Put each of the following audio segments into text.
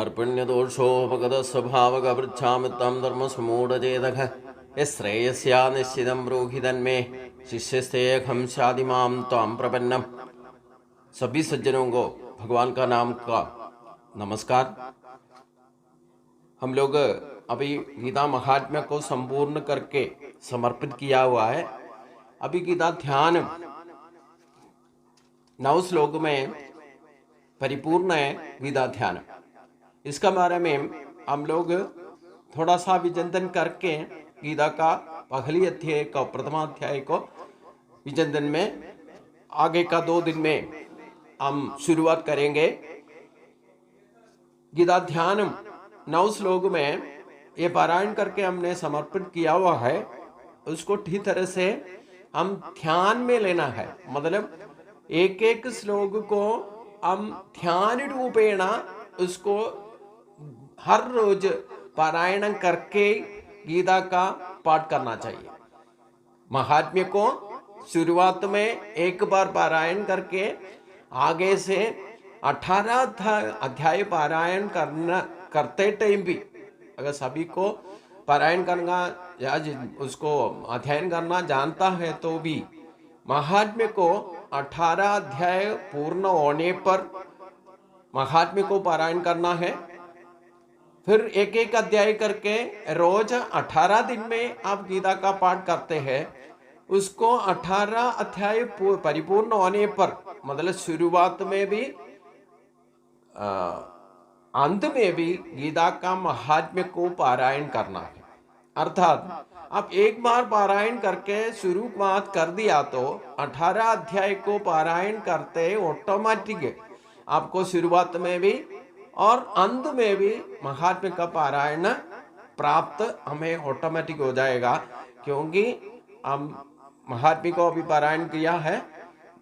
कार्पण्यदोषोपगतस्वभावगभृच्छामि तं धर्मसमूढचेतः यश्रेयस्या निश्चितं ब्रूहि तन्मे शिष्यस्तेऽहं शादिमां त्वां प्रपन्नम्। सभी सज्जनों को भगवान का नाम का नमस्कार। हम लोग अभी गीता महात्म्य को संपूर्ण करके समर्पित किया हुआ है। अभी गीता ध्यान 9 श्लोक में परिपूर्ण है। गीता ध्यान इसका बारे में हम लोग थोड़ा सा विचिंतन करके गीता का पहली अध्याय का प्रथमाध्याय को विचिंतन में आगे का 2 दिन में हम शुरुआत करेंगे। गीता ध्यान 9 श्लोक में ये पारायण करके हमने समर्पित किया हुआ है। उसको ठीक तरह से हम ध्यान में लेना है। मतलब एक एक श्लोक को हम ध्यान रूपेण उसको हर रोज पारायण करके गीता का पाठ करना चाहिए। महात्म्य को शुरुआत में एक बार पारायण करके आगे से 18 अध्याय पारायण करते टाइम भी अगर सभी को पारायण करना या उसको अध्ययन करना जानता है तो भी महात्म्य को 18 अध्याय पूर्ण होने पर महात्म्य को पारायण करना है। फिर एक एक अध्याय करके रोज 18 दिन में आप गीता का पाठ करते हैं। उसको 18 अध्याय परिपूर्ण होने पर मतलब शुरुआत में भी अंत में भी गीता का महात्म्य को पारायण करना है। अर्थात आप एक बार पारायण करके शुरुआत कर दिया तो 18 अध्याय को पारायण करते ऑटोमेटिक आपको शुरुआत में भी और अंत में भी महात्म्य का पारायण प्राप्त हमें ऑटोमेटिक हो जाएगा। क्योंकि हम महात्म्य को अभी पारायण किया है।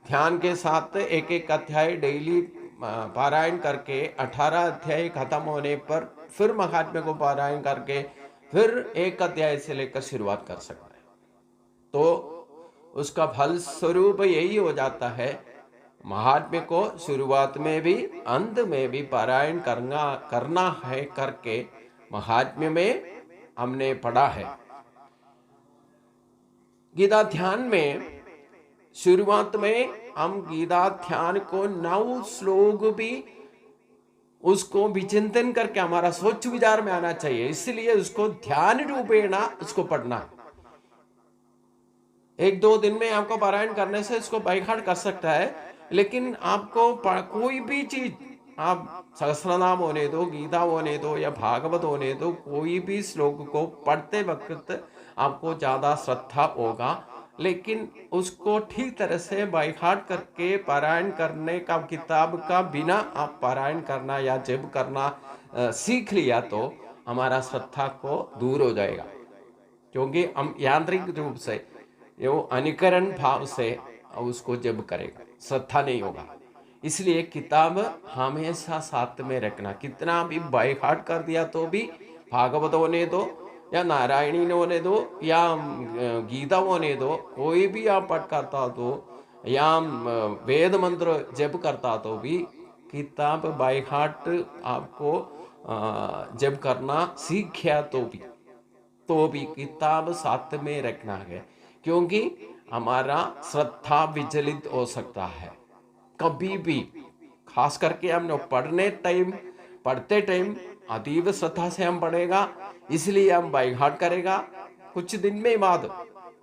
ध्यान के साथ एक एक अध्याय डेली पारायण करके 18 अध्याय खत्म होने पर फिर महात्म्य को पारायण करके फिर एक अध्याय से लेकर शुरुआत कर सकते हैं। तो उसका फल स्वरूप यही हो जाता है। महात्म्य को शुरुआत में भी अंत में भी पारायण करना है करके महात्म्य में हमने पढ़ा है। गीता ध्यान में शुरुआत में हम गीता ध्यान को 9 श्लोक भी उसको विचिंतन करके हमारा सोच विचार में आना चाहिए। इसलिए उसको ध्यान रूपेण उसको पढ़ना। 1-2 दिन में आपको पारायण करने से इसको बाइहार्ट कर सकता है। लेकिन आपको कोई भी चीज आप सहस्रनाम होने दो, गीता होने दो या भागवत होने दो, कोई भी श्लोक को पढ़ते वक्त आपको ज्यादा श्रद्धा होगा। लेकिन उसको ठीक तरह से बाइहार्ट करके पारायण करने का किताब का बिना आप पारायण करना या जप करना सीख लिया तो हमारा श्रद्धा को दूर हो जाएगा। क्योंकि हम यांत्रिक रूप से यो अनुकरण भाव से उसको जप करेगा, श्रद्धा नहीं होगा। इसलिए किताब हमेशा साथ में रखना। कितना भी बाइहार्ट कर दिया तो भी भागवत होने दो या नारायणी होने दो या गीता होने दो, कोई भी आप पाठ करता हो तो या वेद मंत्र जप करता तो भी किताब बाइहार्ट आपको जप करना सीखा तो भी किताब साथ में रखना है। क्योंकि हमारा श्रद्धा विचलित हो सकता है कभी भी। खास करके हम पढ़ते टाइम अतीव श्रद्धा से हम पढ़ेगा, इसलिए हम बाइहार्ट करेगा। कुछ दिन में बाद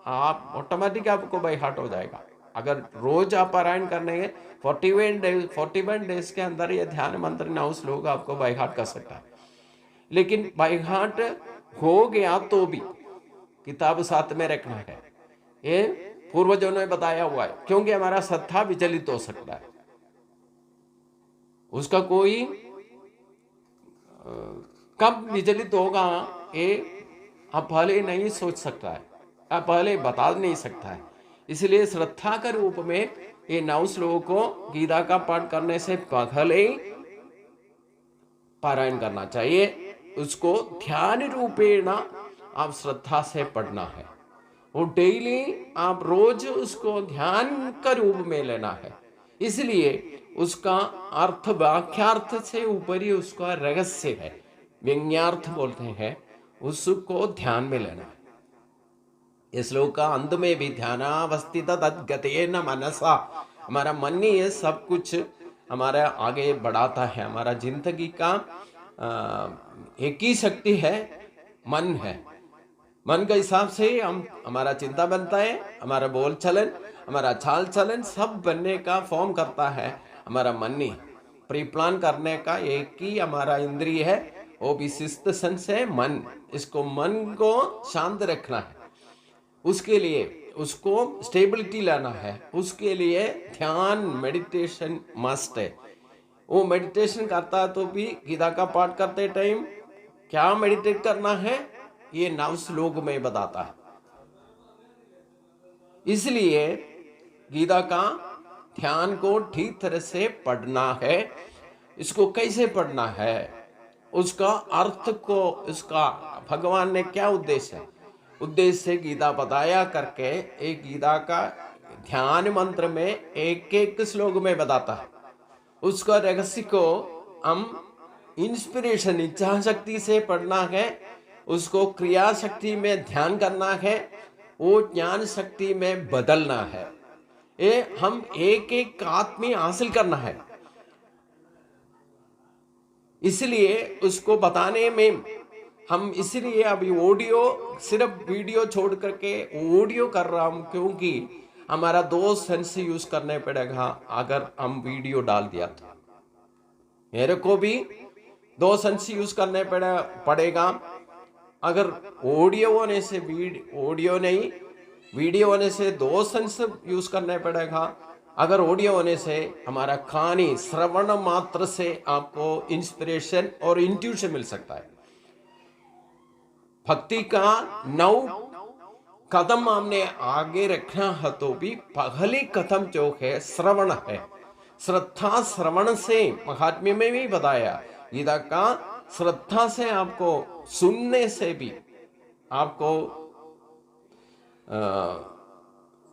आप ऑटोमेटिक आपको बाइहार्ट हो जाएगा। अगर रोज आप पारायण करने 41 डेज के अंदर ये ध्यान मंत्र 9 श्लोक आपको बाइहार्ट कर सकता है। लेकिन बाइहार्ट हो गया तो भी किताब साथ में रखना है। ये पूर्वजों ने बताया हुआ है। क्योंकि हमारा श्रद्धा विचलित हो सकता है। उसका कोई कब विचलित होगा ये आप पहले नहीं सोच सकता है, आप पहले बता नहीं सकता है। इसलिए श्रद्धा के रूप में ये 9 श्लोकों को गीता का पाठ करने से पहले ही पारायण करना चाहिए। उसको ध्यान रूपेण आप श्रद्धा से पढ़ना है। वो डेली आप रोज उसको ध्यान का रूप में लेना है। इसलिए उसका अर्थ वाक्यार्थ से ऊपर ही उसका रहस्य है, व्यंग्यार्थ बोलते हैं, उसको ध्यान में लेना। इस श्लोक का अंत में भी ध्यानावस्थित तद्गतेन मनसा, हमारा मन ही ये सब कुछ हमारा आगे बढ़ाता है। हमारा जिंदगी का एक ही शक्ति है, मन है। मन के हिसाब से हम हमारा चिंता बनता है, हमारा बोल चलन, हमारा चाल चलन सब बनने का फॉर्म करता है हमारा मन ही। प्री प्लान करने का एक ही हमारा इंद्रिय है, वो भी सिक्स्थ सेंस है मन। इसको मन को शांत रखना है, उसके लिए उसको स्टेबिलिटी लाना है, उसके लिए ध्यान मेडिटेशन मस्ट है। वो मेडिटेशन करता है तो भी गीता का पाठ करते टाइम क्या मेडिटेट करना है ये 9 श्लोक में बताता है। इसलिए गीता का ध्यान को ठीक तरह से पढ़ना है। इसको कैसे पढ़ना है, उसका अर्थ को, उसका भगवान ने क्या उद्देश्य है, उद्देश्य गीता बताया करके एक गीता का ध्यान मंत्र में एक एक श्लोक में बताता है। उसका रहस्य को हम इंस्पिरेशन इच्छा शक्ति से पढ़ना है, उसको क्रिया शक्ति में ध्यान करना है, वो ज्ञान शक्ति में बदलना है। ये हम एक एक आत्मी हासिल करना है। इसलिए उसको बताने में हम, इसलिए अभी ऑडियो सिर्फ वीडियो छोड़ करके ऑडियो कर रहा हूं, क्योंकि हमारा 2 सेंस यूज करने पड़ेगा। अगर हम वीडियो डाल दिया तो मेरे को भी 2 सेंस यूज करने पड़ेगा। अगर ऑडियो होने से ऑडियो नहीं, वीडियो होने से 2 सेंस यूज करने पड़ेगा। अगर ऑडियो होने से हमारा कहानी श्रवण मात्र से आपको इंस्पिरेशन और इंट्यूशन मिल सकता है। भक्ति का 9 कदम हमने आगे रखना है, तो भी पहली कदम जो है श्रवण है। श्रद्धा श्रवण से, महात्म्य में भी बताया गीता का, श्रद्धा से आपको सुनने से भी आपको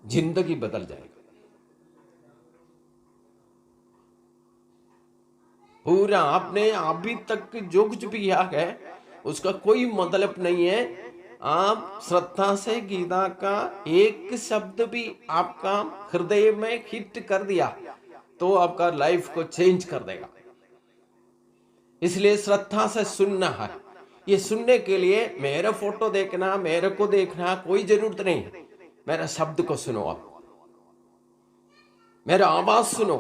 जिंदगी बदल जाएगी। पूरा आपने अभी तक जो कुछ भी किया है उसका कोई मतलब नहीं है। आप श्रद्धा से गीता का एक शब्द भी आपका हृदय में हिट कर दिया तो आपका लाइफ को चेंज कर देगा। इसलिए श्रद्धा से सुनना है। ये सुनने के लिए मेरा फोटो देखना, मेरे को देखना कोई जरूरत नहीं है। मेरा शब्द को सुनो, आप मेरा आवाज सुनो,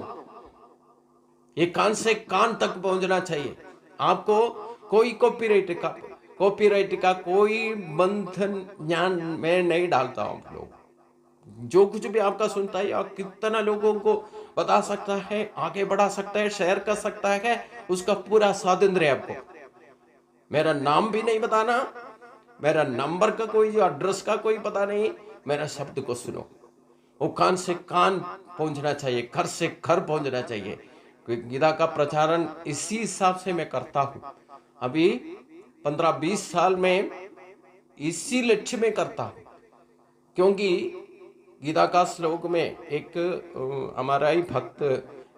ये कान से कान तक पहुंचना चाहिए। आपको कोई कॉपीराइट का कोई बंधन ज्ञान में नहीं डालता हूं। लोग जो कुछ भी आपका सुनता है, आप कितना लोगों को बता सकता है, आगे बढ़ा सकता है, शेयर कर सकता है, उसका पूरा स्वातंत्र्य है आपको। मेरा नाम भी नहीं बताना, मेरा नंबर का कोई, एड्रेस का कोई पता नहीं, मेरा शब्द को सुनो। वो कान से कान पहुंचना चाहिए, घर से घर पहुंचना चाहिए। गीता का प्रचारण इसी हिसाब से मैं करता हूं। अभी 15-20 साल में इसी लक्ष्य में करता हूं, क्योंकि गीता का श्लोक में एक हमारा ही भक्त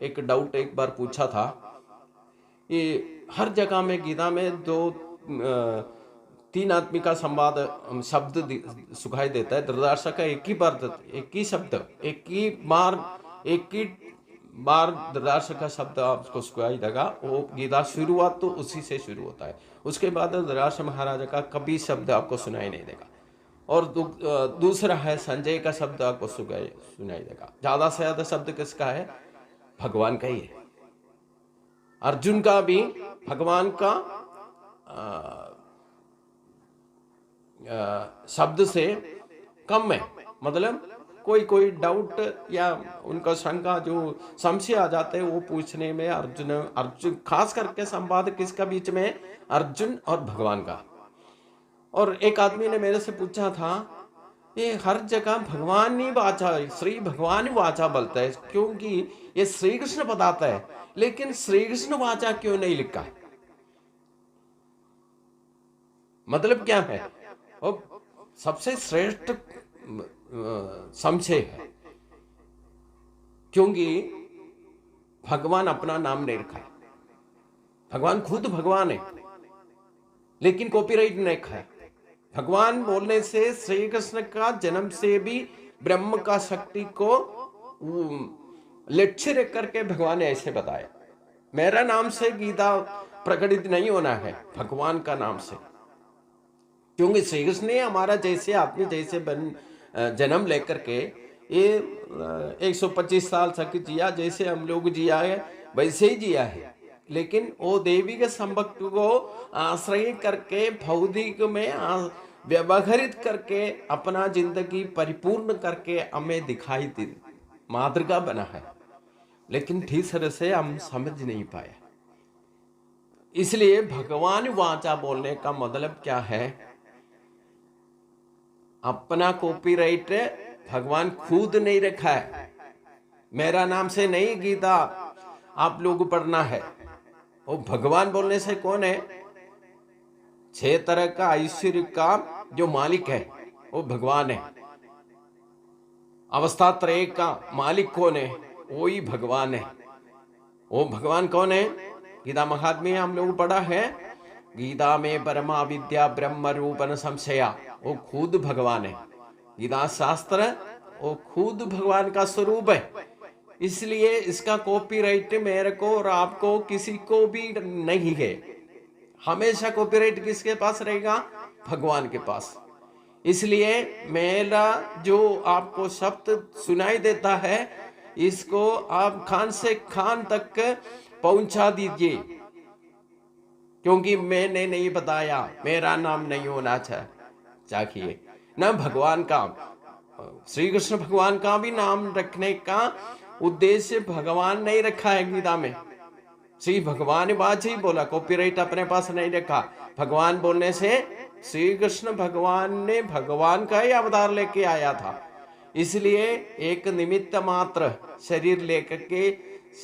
एक डाउट एक बार पूछा था। ये हर जगह में गीता में 3 आदमी का संवाद शब्द सुखाई देता है। धृतराष्ट्र का एक ही शब्द, एक ही बार धृतराष्ट्र का शब्द आपको सुखाई देगा। वो गीता शुरुआत तो उसी से शुरू होता है। उसके बाद धृतराष्ट्र महाराजा का कभी शब्द आपको सुनाई नहीं देगा। और दूसरा है संजय का शब्द आपको सुनाई देगा। ज्यादा से ज्यादा शब्द किसका है? भगवान का ही है। अर्जुन का भी भगवान का शब्द से कम है। मतलब कोई डाउट या उनका शंका, जो संशय आ जाते हैं, वो पूछने में अर्जुन खास करके संवाद किसका बीच में? अर्जुन और भगवान का। और एक आदमी ने मेरे से पूछा था, ये हर जगह भगवान ही वाचा, श्री भगवान ही वाचा बोलता है, क्योंकि ये श्री कृष्ण बताता है, लेकिन श्री कृष्ण वाचा क्यों नहीं लिखा है? मतलब क्या है? वो सबसे श्रेष्ठ संशय है, क्योंकि भगवान अपना नाम नहीं रखा है। भगवान खुद भगवान है, लेकिन कॉपीराइट नहीं रखा है। भगवान बोलने से श्री कृष्ण का जन्म से भी ब्रह्म का शक्ति को लक्ष्य रख करके भगवान ने ऐसे बताया, मेरा नाम से गीता प्रकटित नहीं होना है, भगवान का नाम से। क्योंकि श्री कृष्ण ने हमारा जैसे आदमी जैसे जन्म लेकर के ये 125 साल तक जिया, जैसे हम लोग जिया है वैसे ही जिया है। लेकिन वो देवी के संभक्त को आश्रय करके भौतिक में व्यवहारित करके अपना जिंदगी परिपूर्ण करके हमें दिखाई दी, मातृका बना है। लेकिन ठीक तरह से हम समझ नहीं पाए। इसलिए भगवान वाचा बोलने का मतलब क्या है? अपना कॉपीराइट भगवान खुद नहीं रखा है। मेरा नाम से नहीं गीता आप लोग पढ़ना है। वो भगवान बोलने से कौन है? 6 तरह का ऐश्वर्य का जो मालिक है वो भगवान है। अवस्था त्रय का मालिक कौन है? वो ही भगवान है। वो भगवान कौन है? गीता महात्म्य हम लोग पढ़ा है, गीता में परमा विद्या ब्रह्म रूपन संशया, वो खुद भगवान है। गीता शास्त्र वो खुद भगवान का स्वरूप है। इसलिए इसका कॉपीराइट मेरे को और आपको किसी को भी नहीं है। हमेशा कॉपीराइट किसके पास रहेगा? भगवान के पास। इसलिए मेरा जो आपको शब्द सुनाई देता है, इसको आप खान से खान तक पहुंचा दीजिए, क्योंकि मैंने नहीं बताया, मेरा नाम नहीं होना चाहिए। न भगवान का, श्री कृष्ण भगवान का भी नाम रखने का उद्देश्य भगवान नहीं रखा है गीता में। श्री भगवान बात ही बोला, कॉपीराइट अपने पास नहीं रखा। भगवान बोलने से श्री कृष्ण भगवान ने भगवान का ही अवतार लेके आया था। इसलिए एक निमित्त मात्र शरीर लेकर के,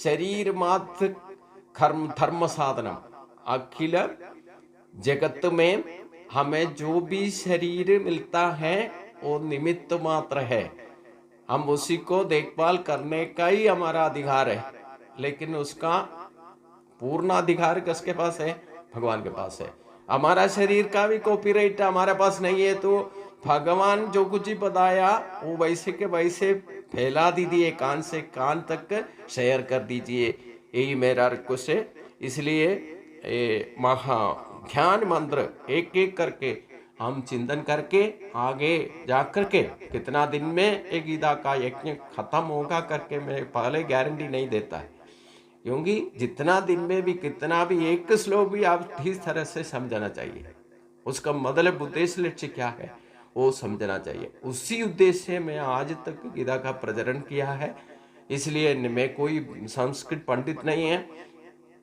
शरीर मात्र धर्म साधनम, अखिल जगत में हमें जो भी शरीर मिलता है वो निमित्त मात्र है। हम उसी को देखभाल करने का ही हमारा अधिकार है। लेकिन उसका पूर्ण अधिकार किसके पास है? भगवान के पास है। हमारा शरीर का भी कॉपीराइट हमारे पास नहीं है, तो भगवान जो कुछ ही बताया वो वैसे के वैसे फैला दीजिए, कान से कान तक शेयर कर दीजिए, यही मेरा रिक्वेस्ट है। इसलिए महा ध्यान मंत्र एक एक करके हम चिंतन करके आगे जा करके कितना दिन में एक गीता का यज्ञ खत्म होगा करके मैं पहले गारंटी नहीं देता है। क्योंकि जितना दिन में भी कितना भी एक श्लोक भी आप ठीक तरह से समझना चाहिए, उसका मतलब उद्देश्य लक्ष्य क्या है वो समझना चाहिए। उसी उद्देश्य से मैं आज तक गीता का प्रचरण किया है। इसलिए मैं कोई संस्कृत पंडित नहीं है,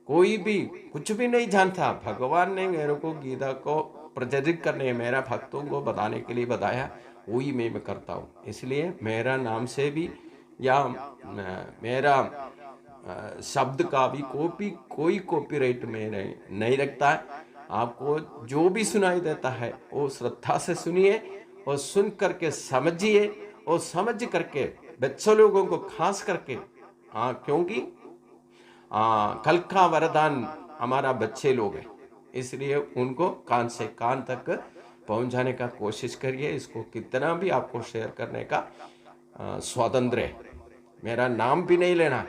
कोई भी कुछ भी नहीं जानता। भगवान ने मेरे को गीता को प्रचलित करने, मेरा भक्तों को बताने के लिए बताया, वही मैं करता हूँ। इसलिए मेरा नाम से भी या मेरा शब्द का भी कोई कॉपीराइट में नहीं रखता है। आपको जो भी सुनाई देता है वो श्रद्धा से सुनिए और सुन करके समझिए, और समझ करके बच्चों लोगों को खास करके, क्योंकि कल का वरदान हमारा बच्चे लोग हैं, इसलिए उनको कान से कान तक पहुंचाने का कोशिश करिए। इसको कितना भी आपको शेयर करने का स्वातंत्र है। मेरा नाम भी नहीं लेना,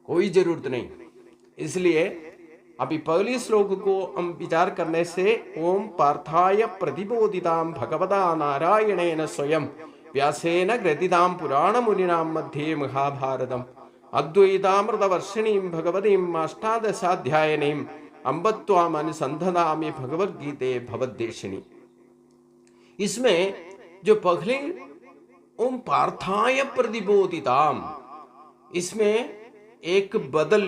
कोई जरूरत नहीं। इसलिए अभी पहली श्लोक को हम विचार करने से, ओम पार्थाय प्रतिबोधितां भगवता नारायणेन स्वयं व्यासेन ग्रथितां पुराण मुनिनां मध्ये महाभारतम अद्वैतामृतवर्षिणीं भगवतीं अष्टादशाध्यायिनीं अम्बत्वाम् अनुसंधानामि भगवद्गीते भवद्देशिनी। इसमें जो पहले ओम पार्थाय प्रतिबोधिताम, इसमें एक बदल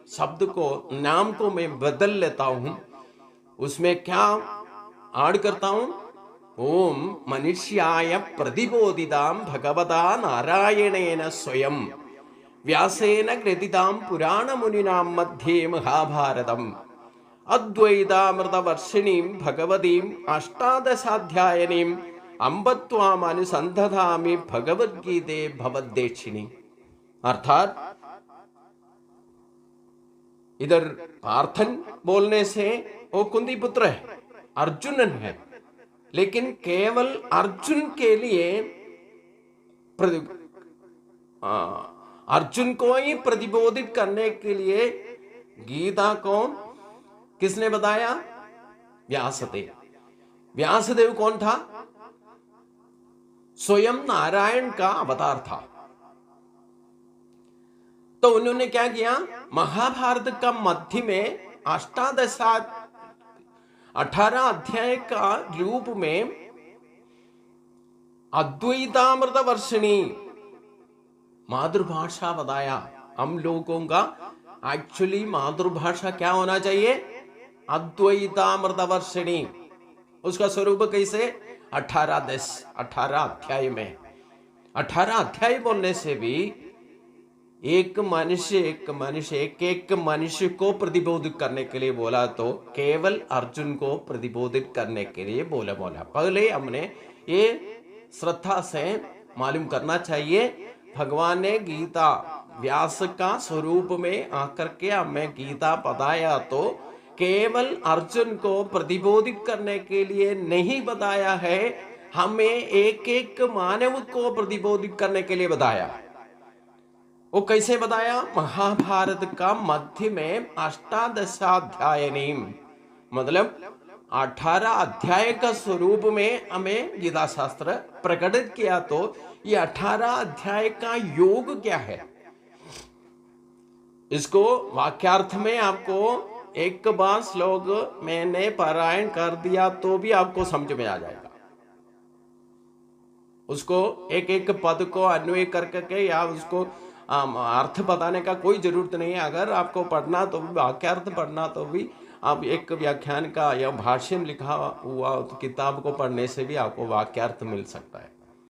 शब्द को, नाम को मैं बदल लेता हूं। उसमें क्या ऐड करता हूं? ओम मनुष्याय प्रतिबोधितां भगवता नारायणेन स्वयं व्यासेन ग्रथितां पुराण मुनिनां मध्ये महाभारतम अद्वैतामृतवर्षिणीं भगवतीं अष्टादशाध्यायिनीं अम्बत्वाम् अनुसंधानामि भगवद्गीते भवद्देशिनी। अर्थात इधर पार्थन बोलने से वो कुंती पुत्र है, अर्जुनन है, लेकिन केवल अर्जुन के लिए अर्जुन को ही प्रतिबोधित करने के लिए गीता को किसने बताया? व्यासदेव। व्यासदेव कौन था? स्वयं नारायण का अवतार था। तो उन्होंने क्या किया? महाभारत का मध्य में 18 अध्याय का रूप में अद्वैतामृत वर्षिणी मातृभाषा बताया। हम लोगों का एक्चुअली मातृभाषा क्या होना चाहिए? अद्वैतामृत वर्षिणी। उसका स्वरूप कैसे? 18 अध्याय में। 18 अध्याय बोलने से भी एक मनुष्य को प्रतिबोधित करने के लिए बोला, तो केवल अर्जुन को प्रतिबोधित करने के लिए बोला। पहले हमने ये श्रद्धा से मालूम करना चाहिए। भगवान ने गीता व्यास का स्वरूप में आकर के हमें गीता बताया, तो केवल अर्जुन को प्रतिबोधित करने के लिए नहीं बताया है, हमें एक एक मानव को प्रतिबोधित करने के लिए बताया। वो कैसे बताया? महाभारत का मध्य में 18 मतलब 18 अध्याय का स्वरूप में हमें गीता शास्त्र प्रकटित किया। तो ये 18 अध्याय का योग क्या है, इसको वाक्यार्थ में आपको एक बार श्लोक मैंने पारायण कर दिया तो भी आपको समझ में आ जाएगा। उसको एक एक पद को अन्वय करके या उसको अर्थ बताने का कोई जरूरत नहीं है। अगर आपको पढ़ना तो भी, वाक्यार्थ पढ़ना तो भी, आप एक व्याख्यान का या भाष्य लिखा हुआ किताब को पढ़ने से भी आपको वाक्यार्थ मिल सकता है।